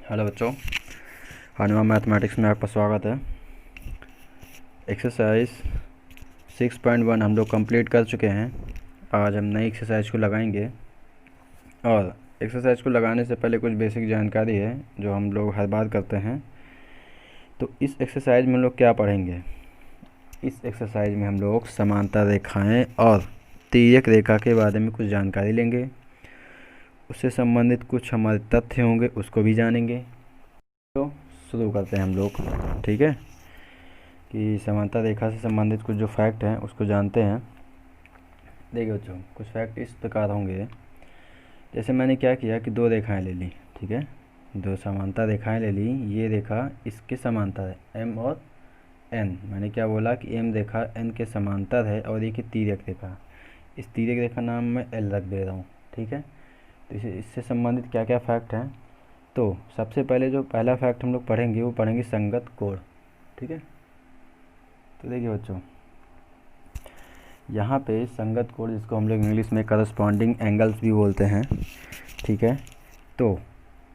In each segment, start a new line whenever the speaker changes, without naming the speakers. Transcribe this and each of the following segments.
Hello बच्चों, Hanuman mathematics में आपका स्वागत है। एक्सरसाइज 6.1 हम लोग कंप्लीट कर चुके हैं। आज हम नई एक्सरसाइज को लगाएंगे और एक्सरसाइज को लगाने से पहले कुछ बेसिक जानकारी है जो हम लोग हर बार करते हैं। तो इस एक्सरसाइज में हम लोग क्या पढ़ेंगे? इस एक्सरसाइज में हम लोग समांतर रेखाएं और तिर्यक रेखा के बारे में कुछ जानकारी लेंगे। उससे संबंधित कुछ हमारे तथ्य होंगे, उसको भी जानेंगे। तो शुरू करते हैं हम लोग, ठीक है? कि समांतर रेखा से संबंधित कुछ जो फैक्ट हैं उसको जानते हैं। देखिए बच्चों, कुछ फैक्ट इस प्रकार होंगे। जैसे मैंने क्या किया कि दो रेखाएं ले ली, ठीक है, दो समांतर रेखाएं ले ली। ये रेखा इसके समांतर है, एम और एन। मैंने क्या बोला कि एम रेखा एन के समांतर है और एक तिर्यक रेखा, इस तिर्यक रेखा नाम मैं एल रख दे रहा हूँ, ठीक है। तो इससे संबंधित क्या क्या फैक्ट हैं? तो सबसे पहले जो पहला फैक्ट हम लोग पढ़ेंगे वो पढ़ेंगे संगत कोण, ठीक है। तो देखिए बच्चों, यहाँ पे संगत कोण, जिसको हम लोग इंग्लिश में करस्पॉन्डिंग एंगल्स भी बोलते हैं, ठीक है। तो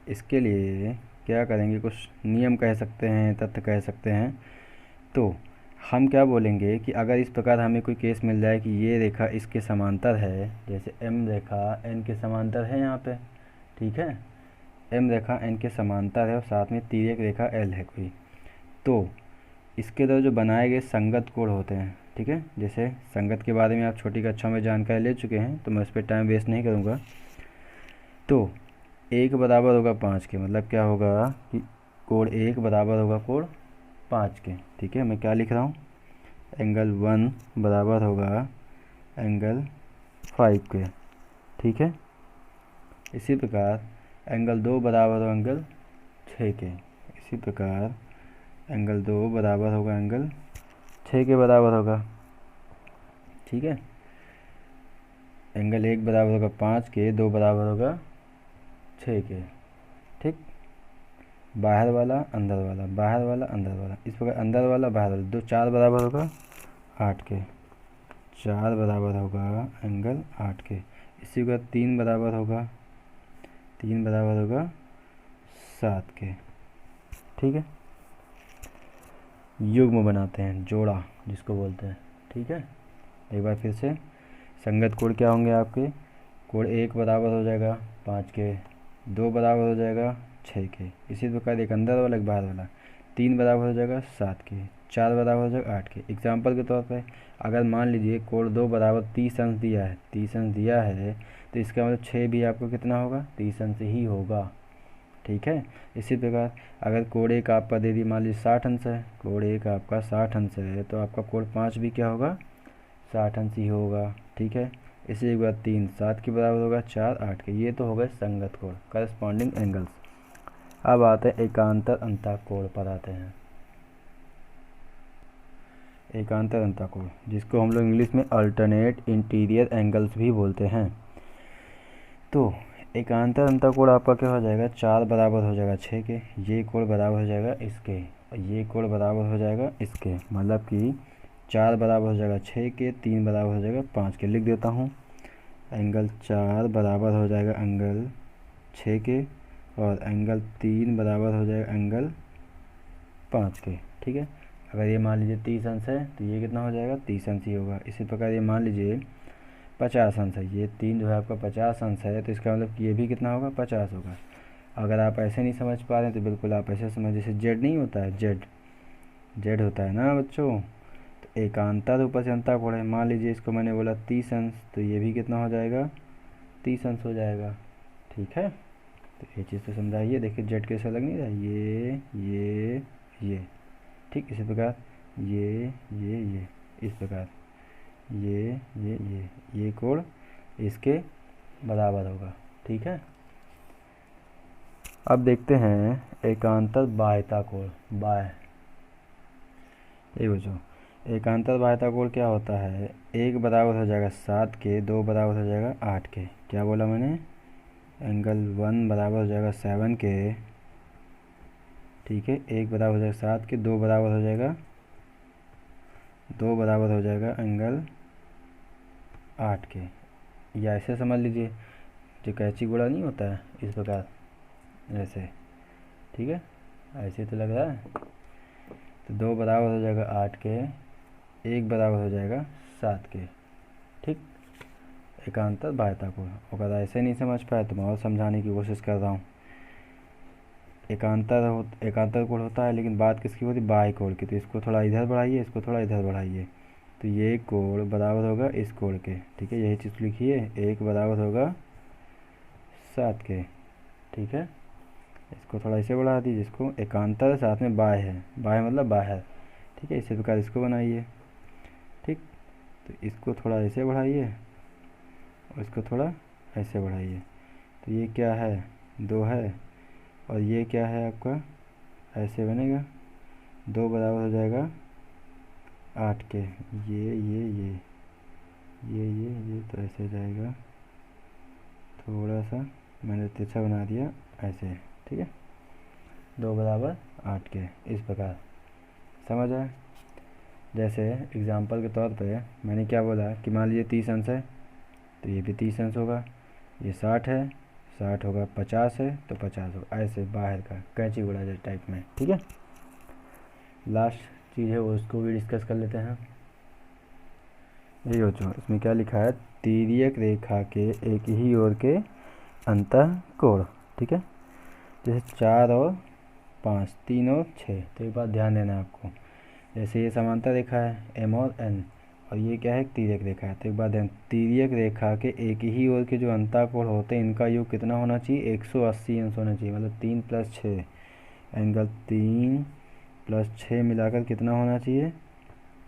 इसके लिए क्या करेंगे, कुछ नियम कह सकते हैं, तथ्य कह सकते हैं। तो हम क्या बोलेंगे कि अगर इस प्रकार हमें कोई केस मिल जाए कि ये रेखा इसके समांतर है, जैसे एम रेखा एन के समांतर है यहाँ पे, ठीक है, एम रेखा एन के समांतर है और साथ में तिर्यक रेखा एल है कोई, तो इसके द्वारा जो बनाए गए संगत कोण होते हैं, ठीक है। जैसे संगत के बारे में आप छोटी कक्षाओं में जानकारी ले चुके हैं, तो मैं उस पर टाइम वेस्ट नहीं करूँगा। तो एक बराबर होगा 5 के, मतलब क्या होगा कि कोण एक बराबर होगा कोण 5 के, ठीक है। मैं क्या लिख रहा हूँ, एंगल 1 बराबर होगा एंगल 5 के, ठीक है। इसी प्रकार एंगल 2 बराबर होगा एंगल 6 के। इसी प्रकार एंगल 2 बराबर होगा एंगल 6 के बराबर होगा, ठीक है। एंगल 1 बराबर होगा 5 के, 2 बराबर होगा 6 के, ठीक। बाहर वाला अंदर वाला, बाहर वाला अंदर वाला, इस प्रकार अंदर वाला बाहर वाला, 2 4 बराबर होगा 8 के, 4 बराबर होगा एंगल 8 के। इसी का 3 बराबर होगा, 3 बराबर होगा 7 के, ठीक है। युग्म बनाते हैं, जोड़ा जिसको बोलते हैं, ठीक है। एक बार फिर से, संगत कोण क्या होंगे आपके? कोण एक बराबर हो जाएगा 5 के, 2 बराबर हो जाएगा 6 के। इसी प्रकार एक अंदर वाला एक बाहर वाला, 3 बराबर हो जाएगा 7 के, 4 बराबर हो जाएगा 8 के। एग्जाम्पल के तौर पे अगर मान लीजिए कोण 2 बराबर 30 अंश दिया है, 30 अंश दिया है, तो इसका मतलब 6 भी आपको कितना होगा, 30 अंश ही होगा, ठीक है। इसी प्रकार अगर कोण एक आपका दे दी, मान लीजिए 60 अंश है, कोण एक आपका 60 अंश है, तो आपका कोण 5 भी क्या होगा, 60 अंश ही होगा, ठीक है। इसी के बाद 3 7 के बराबर होगा, 4 8 के। ये तो हो गए संगत कोण, करस्पॉन्डिंग एंगल्स। अब आते हैं एकांतर अंतःकोण पर आते हैं। एकांतर अंतःकोण, जिसको हम लोग इंग्लिश में अल्टरनेट इंटीरियर एंगल्स भी बोलते हैं। तो एकांतर अंतःकोण आपका क्या हो जाएगा, 4 बराबर हो जाएगा 6 के, ये कोण बराबर हो जाएगा इसके और ये कोण बराबर हो जाएगा इसके, मतलब कि 4 बराबर हो जाएगा 6 के, 3 बराबर हो जाएगा 5 के। लिख देता हूँ, एंगल 4 बराबर हो जाएगा एंगल 6 के और एंगल 3 बराबर हो जाएगा एंगल 5 के, ठीक है। अगर ये मान लीजिए 30 अंश है तो ये कितना हो जाएगा, 30 अंश ही होगा। इसी प्रकार ये मान लीजिए 50 अंश है, ये 3 जो है आपका 50 अंश है, तो इसका मतलब कि ये भी कितना होगा, 50 होगा। अगर आप ऐसे नहीं समझ पा रहे हैं तो बिल्कुल आप ऐसे समझ, जैसे जेड नहीं होता है, जेड जेड होता है ना बच्चों, तो एकांतर ऊपर से अंतःकोण है। मान लीजिए इसको मैंने बोला 30 अंश, तो ये भी कितना हो जाएगा, 30 अंश हो जाएगा, ठीक है। तो ये चीज़ तो समझाइए। देखिए जेड कैसे लग नहीं रहा है, ये, ठीक। इसी प्रकार ये इस प्रकार ये कोण इसके बराबर होगा, ठीक है। अब देखते हैं एकांतर बाह्यता कोण, बाह्य। ये बच्चों, एकांतर बाह्यता कोण क्या होता है, 1 बराबर हो जाएगा 7 के, 2 बराबर हो जाएगा 8 के। क्या बोला मैंने, एंगल 1 बराबर हो जाएगा 7 के, ठीक है, 1 बराबर हो जाएगा 7 के, 2 बराबर हो जाएगा एंगल 8 के। या ऐसे समझ लीजिए, जो कैंची गोला नहीं होता है इस प्रकार, जैसे ठीक है, ऐसे तो लग रहा है। तो 2 बराबर हो जाएगा 8 के, 1 बराबर हो जाएगा 7 के। ठीक, एकांतर बाह्यता कोण। अगर ऐसे नहीं समझ पाए तो मैं और समझाने की कोशिश कर रहा हूँ। एकांतर कोण होता है, लेकिन बात किसकी होती है, बाह्य कोण की। तो इसको थोड़ा इधर बढ़ाइए, इसको थोड़ा इधर बढ़ाइए, तो ये कोण बराबर होगा इस कोण के। ठीक है, यही चीज़ लिखिए, 1 बराबर होगा 7 के। ठीक है, इसको थोड़ा इसे बढ़ा दीजिए, इसको एकांतर साथ में बाह्य है, बाह्य मतलब बाहर। ठीक है, इसी प्रकार इसको बनाइए। ठीक, तो इसको थोड़ा ऐसे बढ़ाइए और इसको थोड़ा ऐसे बढ़ाइए। तो ये क्या है, 2 है, और ये क्या है आपका, ऐसे बनेगा, 2 बराबर हो जाएगा 8 के। ये तो ऐसे जाएगा, थोड़ा सा मैंने तिरछा बना दिया ऐसे। ठीक है, 2 बराबर 8 के, इस प्रकार समझ आए। जैसे एग्जाम्पल के तौर पे मैंने क्या बोला कि मान लीजिए 30 अंश है, तो ये भी 30 अंश होगा। ये 60 है, 60 होगा, 50 है तो 50 होगा, ऐसे बाहर का कैंची उड़ा जाए टाइप में। ठीक है, लास्ट चीज़ है वो, उसको भी डिस्कस कर लेते हैं। यही हो चुका, इसमें क्या लिखा है, तिर्यक रेखा के एक ही ओर के अंतः कोण। ठीक है, जैसे 4 और 5, 3 और 6। तो एक बात ध्यान देना है आपको, जैसे ये समांतर रेखा है एम और एन, और ये क्या है, तिर्यक रेखा है। तो एक बात ध्यान, तिर्यक रेखा के एक ही ओर के जो अंतःकोण होते हैं इनका योग कितना होना चाहिए, 180 अंश होना चाहिए। मतलब 3 + 6, एंगल 3 + 6 मिलाकर कितना होना चाहिए,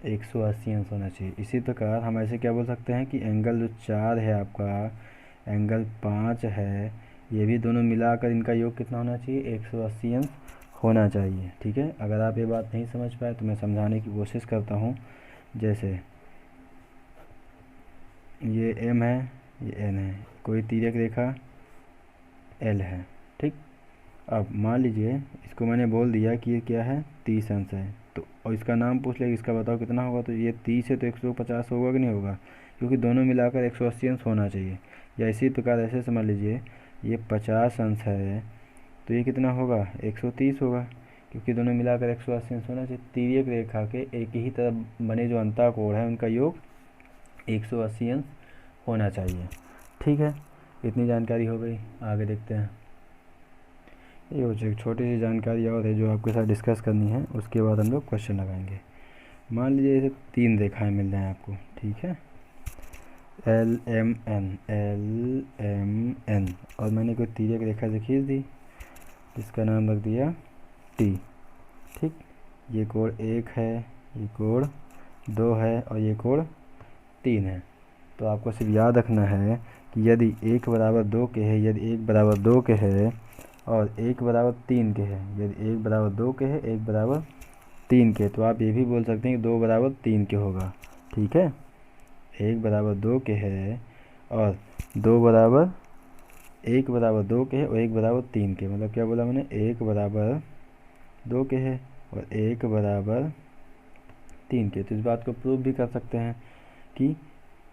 180 अंश होना चाहिए। इसी प्रकार हम ऐसे क्या बोल सकते हैं कि एंगल जो 4 है आपका, एंगल 5 है, ये भी दोनों मिलाकर इनका योग कितना होना चाहिए, 180 अंश होना चाहिए। ठीक है, अगर आप ये बात नहीं समझ पाए तो मैं समझाने की कोशिश करता हूँ। जैसे ये एम है, ये एन है, कोई तिर्यक रेखा एल है। ठीक, अब मान लीजिए इसको मैंने बोल दिया कि ये क्या है, 30 अंश है, तो और इसका नाम पूछ लेगा, इसका बताओ कितना होगा। तो ये 30 है तो 150 होगा कि नहीं होगा, क्योंकि दोनों मिलाकर 180 अंश होना चाहिए। या इसी प्रकार ऐसे समझ लीजिए, ये 50 अंश है तो ये कितना होगा, 130 होगा, क्योंकि दोनों मिलाकर 180 अंश होना चाहिए। तिर्यक रेखा के एक ही तरफ बने जो अंतःकोण है उनका योग 180 अंश होना चाहिए। ठीक है, इतनी जानकारी हो गई, आगे देखते हैं। ये हो एक छोटी सी जानकारी और है जो आपके साथ डिस्कस करनी है, उसके बाद हम लोग क्वेश्चन लगाएंगे। मान लीजिए जैसे 3 रेखाएं मिल जाएँ आपको। ठीक है, एल एम एन, और मैंने कोई तिर्यक रेखा से खींच दी जिसका नाम रख दिया टी। ठीक, ये कोण 1 है, ये कोण 2 है, और ये कोण 3 है। तो आपको सिर्फ याद रखना है कि यदि 1 बराबर 2 के है, यदि 1 बराबर 2 के है और 1 बराबर 3 के है, यदि 1 बराबर 2 के है, 1 बराबर 3 के, तो आप ये भी बोल सकते हैं कि 2 बराबर 3 के होगा। ठीक है, 1 बराबर 2 के है और 2 बराबर 1 बराबर 2 के है और 1 बराबर 3 के। मतलब क्या बोला मैंने, 1 बराबर 2 के है और 1 बराबर 3 के। तो इस बात को प्रूव भी कर सकते हैं कि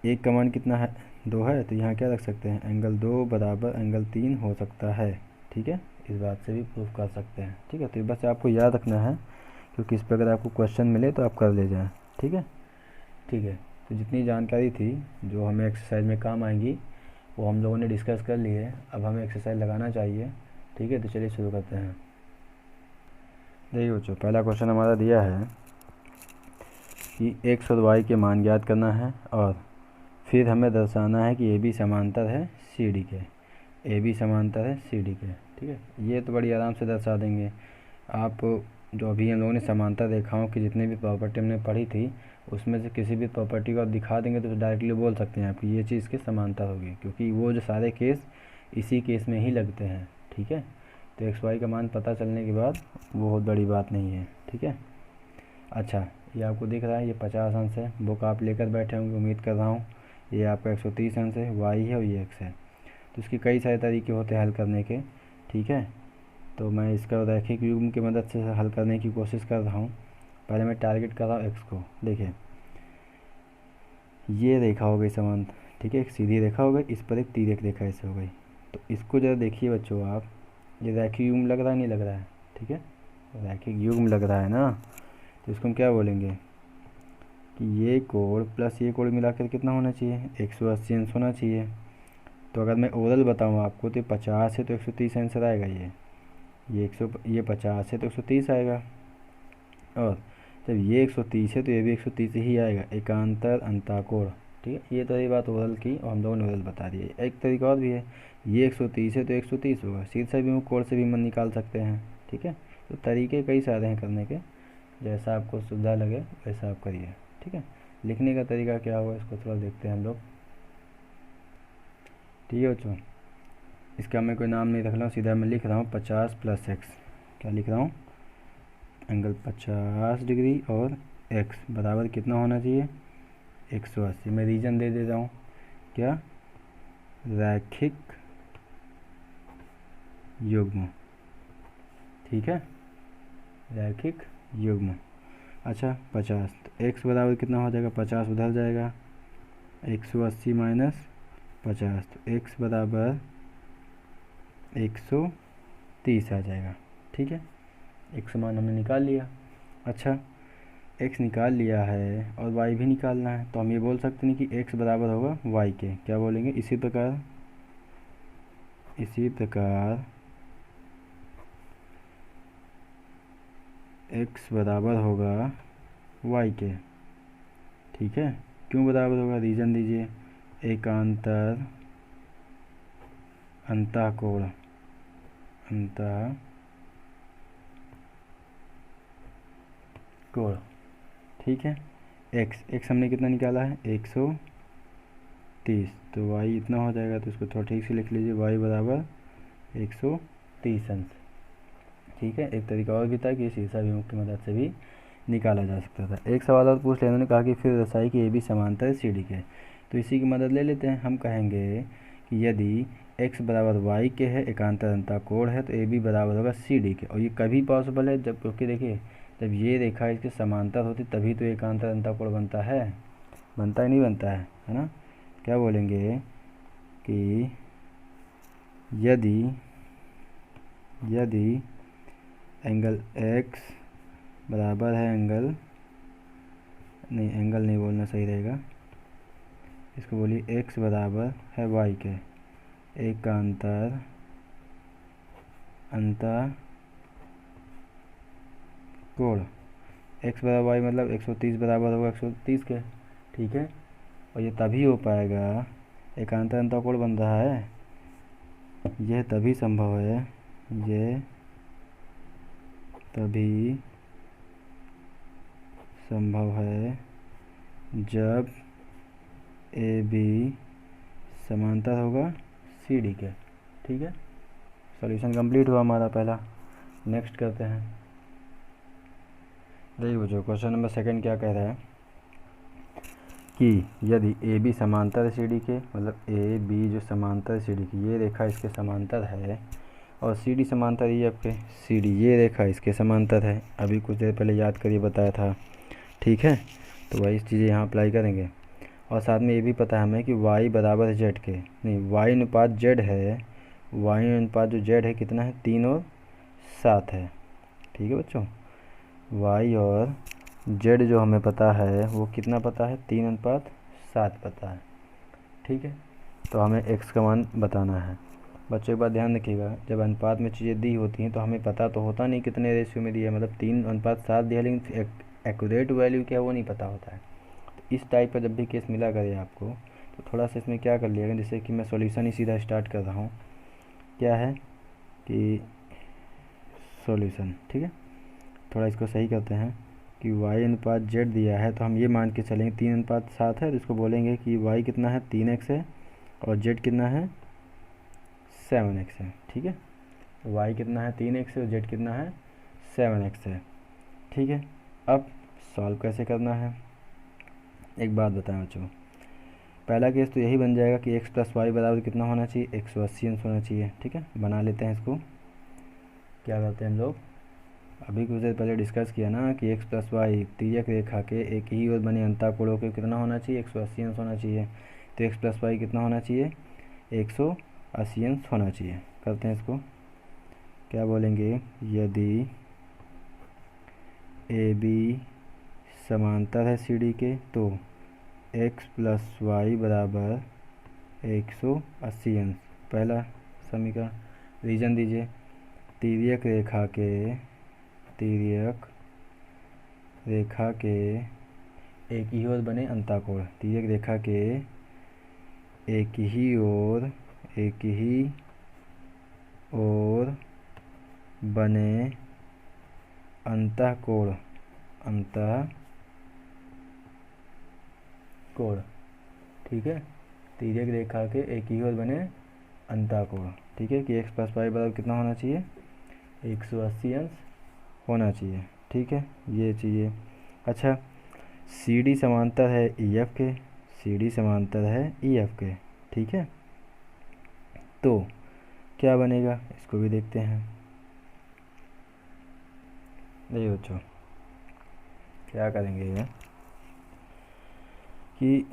1 का मान कितना है, 2 है, तो यहाँ क्या रख सकते हैं, एंगल 2 बराबर एंगल 3 हो सकता है। ठीक है, इस बात से भी प्रूफ कर सकते हैं। ठीक है, तो बस आपको याद रखना है, क्योंकि इस पर अगर आपको क्वेश्चन मिले तो आप कर ले जाएं। ठीक है, ठीक है, तो जितनी जानकारी थी जो हमें एक्सरसाइज में काम आएंगी वो हम लोगों ने डिस्कस कर ली है। अब हमें एक्सरसाइज लगाना चाहिए। ठीक है, तो चलिए शुरू करते हैं। देखिए बच्चों, पहला क्वेश्चन हमारा दिया है कि x और y के मान ज्ञात करना है और फिर हमें दर्शाना है कि ए बी समांतर है सी डी के, ए बी समांतर है सी डी के। ठीक है, ये तो बड़ी आराम से दर्शा देंगे आप। जो अभी हम लोगों ने समांतर रेखाओं की जितनी भी प्रॉपर्टी हमने पढ़ी थी उसमें से किसी भी प्रॉपर्टी को आप दिखा देंगे तो डायरेक्टली बोल सकते हैं आपकी ये चीज़ के समांतर होगी, क्योंकि वो जो सारे केस इसी केस में ही लगते हैं। ठीक है, तो एक्स वाई का मान पता चलने के बाद वो बहुत बड़ी बात नहीं है। ठीक है, अच्छा, ये आपको दिख रहा है, ये 50 अंश है, बुक आप लेकर बैठे होंगे उम्मीद कर रहा हूँ। ये आपका 130 अंश है, वाई है और ये एक्स है। तो इसके कई सारे तरीके होते हैं हल करने के। ठीक है, तो मैं इसका रैखिक युग्म की मदद से हल करने की कोशिश कर रहा हूँ। पहले मैं टारगेट कर रहा हूँ एक्स को। देखिए, ये रेखा हो गई समान। ठीक है, एक सीधी रेखा हो गई, इस पर एक तिर्यक रेखा ऐसे हो गई। तो इसको ज़रा देखिए बच्चों आप, ये रैखिक युग्म लग रहा है नहीं लग रहा है, ठीक है, रैखिक युग्म लग रहा है ना, तो इसको हम क्या बोलेंगे कि ये कोण प्लस ये कोण मिलाकर कितना होना चाहिए, 180 अंश होना चाहिए। तो अगर मैं ओरल बताऊँ आपको तो 50 है तो 130 आंसर आएगा। ये 50 है तो 130 आएगा, और जब ये 130 है तो ये भी 130 ही आएगा, एकांतर अंताकोण। ठीक है, ये तो ये बात ओरल की और हम लोगों ने ओरल बता दिए। एक तरीका और भी है, ये 130 है तो 130 होगा, शीर्षक भी कोण से भी मन निकाल सकते हैं। ठीक है, तो तरीके कई सारे हैं करने के, जैसा आपको सुविधा लगे वैसा आप करिए। ठीक है, लिखने का तरीका क्या होगा इसको थोड़ा देखते हैं हम लोग। ठीक है बच्चों, इसका मैं कोई नाम नहीं रख रहा हूँ, सीधा मैं लिख रहा हूँ 50 + x। क्या लिख रहा हूँ, एंगल 50 डिग्री और x बराबर कितना होना चाहिए, 180। मैं रीजन दे देता हूँ, क्या, रैखिक युग्म। ठीक है, रैखिक युग्म। अच्छा 50, तो x बराबर कितना हो जाएगा, 50 उधर जाएगा, 180 माइनस 50, तो x बराबर 130 आ जाएगा। ठीक है, x मान हमने निकाल लिया। अच्छा, x निकाल लिया है और y भी निकालना है, तो हम ये बोल सकते हैं कि x बराबर होगा y के। क्या बोलेंगे, इसी प्रकार x बराबर होगा y के। ठीक है, क्यों बराबर होगा, रीजन दीजिए, एकांतर अंतःकोण ठीक है, x हमने कितना निकाला है, 130, तो y इतना हो जाएगा। तो इसको थोड़ा ठीक से लिख लीजिए, y बराबर 130 अंश। ठीक है, एक तरीका और भी था कि शीर्षक विमुख की मदद से भी निकाला जा सकता था। एक सवाल और पूछ लेने ने कहा कि फिर रसाई की ए बी समांतर है सी डी के, तो इसी की मदद ले लेते हैं। हम कहेंगे कि यदि x बराबर y के है, एकांतर अंतःकोण है, तो ए बी बराबर होगा सी डी के। और ये कभी पॉसिबल है जब, क्योंकि देखिए जब ये रेखा इसके समांतर होती तभी तो एकांतर अंतःकोण बनता है नहीं बनता है ना। क्या बोलेंगे कि यदि एंगल x बराबर है एंगल नहीं बोलना सही रहेगा, इसको बोलिए x बराबर है y के, एकांतर अंतःकोण। x बराबर y मतलब 130 बराबर होगा 130 के। ठीक है, और ये तभी हो पाएगा, एकांतर अंतःकोण बन रहा है, यह तभी संभव है, जब ए बी समांतर होगा सी डी के। ठीक है, सॉल्यूशन कंप्लीट हुआ हमारा पहला। नेक्स्ट करते हैं, देखिए बच्चों क्वेश्चन नंबर 2 क्या कह रहा है कि यदि ए बी समांतर है सी डी के, मतलब ए बी जो समांतर है सी डी की, ये रेखा इसके समांतर है, और सी डी समांतर ये आपके सी डी, ये रेखा इसके समांतर है। अभी कुछ देर पहले याद करिए बताया था। ठीक है, तो वही चीज़ें यहाँ अप्लाई करेंगे। और साथ में ये भी पता है हमें कि y बराबर है z के, नहीं y अनुपात z है, y अनुपात जो z है कितना है, 3 और 7 है। ठीक है बच्चों, y और z जो हमें पता है वो कितना पता है, 3:7 पता है। ठीक है, तो हमें x का मान बताना है। बच्चों एक बात ध्यान रखिएगा, जब अनुपात में चीज़ें दी होती हैं तो हमें पता तो होता नहीं कितने रेशियो में दिया है, मतलब 3:7 दिया, लेकिन एक्यूरेट वैल्यू क्या है वो नहीं पता होता है। तो इस टाइप का जब भी केस मिला करे आपको, तो थोड़ा सा इसमें क्या कर लिएगा, जैसे कि मैं सॉल्यूशन ही सीधा स्टार्ट कर रहा हूँ। क्या है कि सॉल्यूशन, ठीक है, थोड़ा इसको सही करते हैं कि y अनुपात z दिया है, तो हम ये मान के चलेंगे 3:7 है, तो इसको बोलेंगे कि y कितना है, 3x है, और z कितना है, 7x है। ठीक है, y कितना है, 3x है, और z कितना है, 7x है। ठीक है, अब सॉल्व कैसे करना है, एक बात बताएं बच्चों। पहला केस तो यही बन जाएगा कि x + y बराबर कितना होना चाहिए, 180 अंश होना चाहिए। ठीक है, बना लेते हैं इसको। क्या करते हैं हम लोग, अभी कुछ देर पहले डिस्कस किया ना कि x + y तिर्यक रेखा के एक ही ओर बने अंतःकोणों के कितना होना चाहिए, 180 अंश होना चाहिए। तो x + y कितना होना चाहिए, 180 अंश होना चाहिए। करते हैं इसको, क्या बोलेंगे, यदि ए बी समांतर है सी डी के तो x प्लस वाई बराबर 180 अंश। पहला समीकरण। रीजन दीजिए, तिर्यक रेखा के एक ही ओर बने अंताकोण, तिर्यक रेखा के एक ही ओर बने अंतःकोण, ठीक है। तिर्यक रेखा के एक ही ओर बने अंतःकोण, ठीक है, कि x प्लस वाई बराबर कितना होना चाहिए, 180 अंश होना चाहिए, ठीक है, ये चाहिए। अच्छा, सी डी समांतर है ई एफ के, ठीक है। तो क्या बनेगा इसको भी देखते हैं। देखिए बच्चों, क्या करेंगे ये कि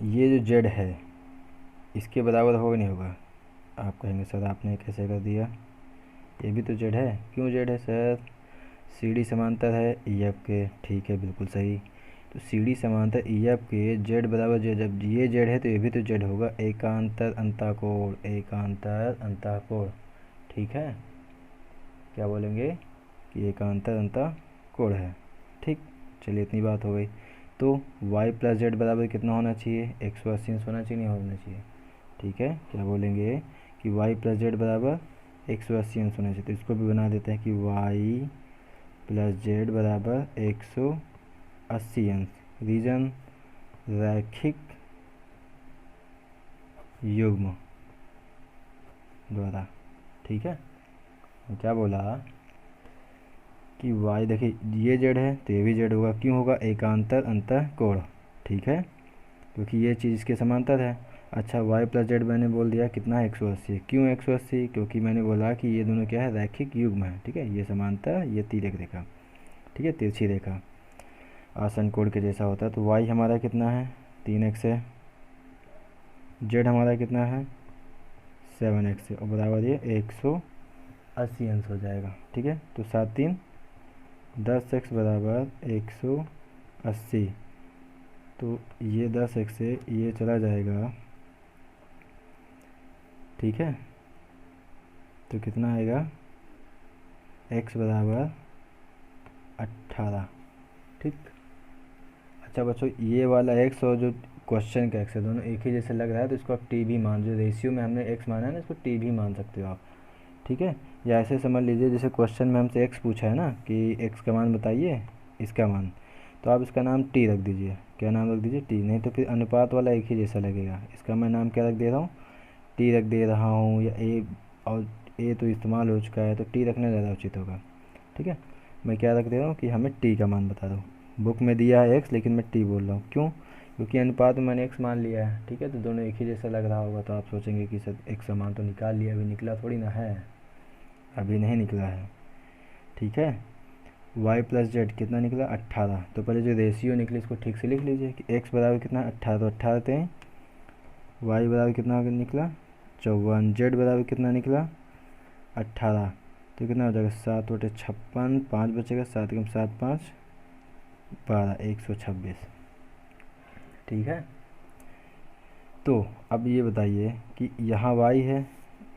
ये जो जेड है इसके बराबर होगा नहीं होगा। आप कहेंगे सर आपने कैसे कर दिया, ये भी तो जेड है। क्यों जेड है सर, सी डी समांतर है ई एफ के, ठीक है, बिल्कुल सही। तो सी डी समांतर ई एफ के जेड बराबर जेड, जब ये जेड है तो ये भी तो जेड होगा, एकांतर अंतःकोण, ठीक है। क्या बोलेंगे कि एकांतर अंतःकोण है, ठीक। चलिए इतनी बात हो गई। तो y प्लस जेड बराबर कितना होना चाहिए, 180 अंश होना चाहिए, नहीं होना चाहिए, ठीक है। क्या बोलेंगे कि y प्लस जेड बराबर 180 अंश होना चाहिए। तो इसको भी बना देते हैं कि y प्लस जेड बराबर 180 अंश। रीजन, रैखिक युग्म द्वारा, ठीक है। क्या बोला कि y, देखिए ये जेड है तो ये भी जेड होगा, क्यों होगा, एकांतर अंतःकोण, ठीक है, क्योंकि ये चीज़ इसके समांतर है। अच्छा, y प्लस जेड मैंने बोल दिया कितना है, 180। क्यों 180, क्योंकि मैंने बोला कि ये दोनों क्या है, रैखिक युग्म है, ठीक है। ये समांतर, ये तिर्यक रेखा, ठीक है, तिरछी रेखा आसन कोण के जैसा होता है। तो y हमारा कितना है, 3x है, z हमारा कितना है, 7x है, और बराबर ये 180 अंश हो जाएगा, ठीक है। तो 7 3 10x बराबर 180। तो ये 10x से ये चला जाएगा, ठीक है। तो कितना आएगा, x बराबर 18, ठीक। अच्छा बच्चों, ये वाला x और जो क्वेश्चन का x है दोनों एक ही जैसे लग रहा है, तो इसको आप t भी मान, जो रेशियो में हमने x माना है ना, इसको t भी मान सकते हो आप, ठीक है। या ऐसे समझ लीजिए जैसे क्वेश्चन में हमसे x पूछा है ना कि x का मान बताइए, इसका मान, तो आप इसका नाम t रख दीजिए। क्या नाम रख दीजिए, t, नहीं तो फिर अनुपात वाला एक ही जैसा लगेगा। इसका मैं नाम क्या रख दे रहा हूँ, t रख दे रहा हूँ, या a, और a तो इस्तेमाल हो चुका है तो t रखना ज़्यादा उचित होगा, ठीक है। मैं क्या रख दे रहा हूँ कि हमें t का मान बता दो। बुक में दिया है x लेकिन मैं t बोल रहा हूँ, क्यों, क्योंकि अनुपात में मैंने x मान लिया है, ठीक है। तो दोनों एक ही जैसा लग रहा होगा, तो आप सोचेंगे कि सर x का मान तो निकाल लिया, अभी निकला थोड़ी ना है, अभी नहीं निकला है, ठीक है। y प्लस जेड कितना निकला, 18। तो पहले जो रेशियो निकली इसको ठीक से लिख लीजिए कि x बराबर कितना, 18, तो 18 थे, y बराबर कितना निकला, 54, z बराबर कितना निकला, 18। तो कितना हो जाएगा, 7/56, 5 बचेगा, 7 कम 7 5 12, 126, ठीक है। तो अब ये बताइए कि यहाँ y है,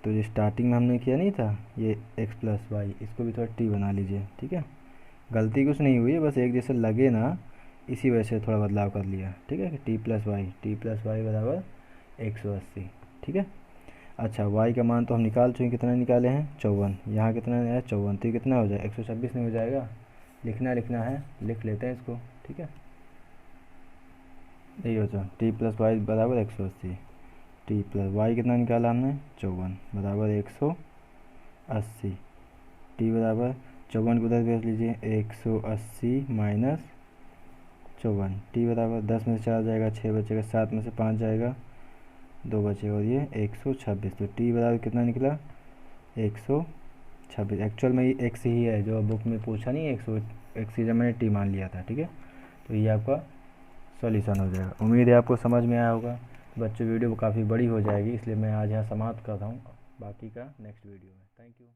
तो ये स्टार्टिंग में हमने किया नहीं था, ये x प्लस वाई, इसको भी थोड़ा t बना लीजिए, ठीक है। गलती कुछ नहीं हुई है, बस एक जैसे लगे ना, इसी वजह से थोड़ा बदलाव कर लिया, ठीक है। कि t प्लस वाई बराबर 180, ठीक है। अच्छा, y का मान तो हम निकाल चुके, कितना निकाले हैं, 54। यहाँ कितना है, 54, तो ये कितना हो जाएगा, 126 नहीं हो जाएगा, लिखना है, लिख लेते हैं इसको, ठीक है। यही हो जाए t प्लस वाई बराबर 180, t प्लस वाई कितना निकाला हमने, 54 बराबर 180, t बराबर 54 को 10 भेज लीजिए, 180 माइनस 54, t बराबर 10 में से 4 जाएगा, 6 बचेगा, 7 में से 5 जाएगा, 2 बचेगा, और ये 126। तो t बराबर कितना निकला, 126। एक्चुअल में ये x ही है, जो बुक में पूछा नहीं, 100 जब मैंने t मान लिया था, ठीक है। तो ये आपका सॉल्यूशन हो जाएगा। उम्मीद है आपको समझ में आया होगा। बच्चों, वीडियो काफ़ी बड़ी हो जाएगी, इसलिए मैं आज यहाँ समाप्त कर रहा हूँ, बाकी का नेक्स्ट वीडियो में। Thank you.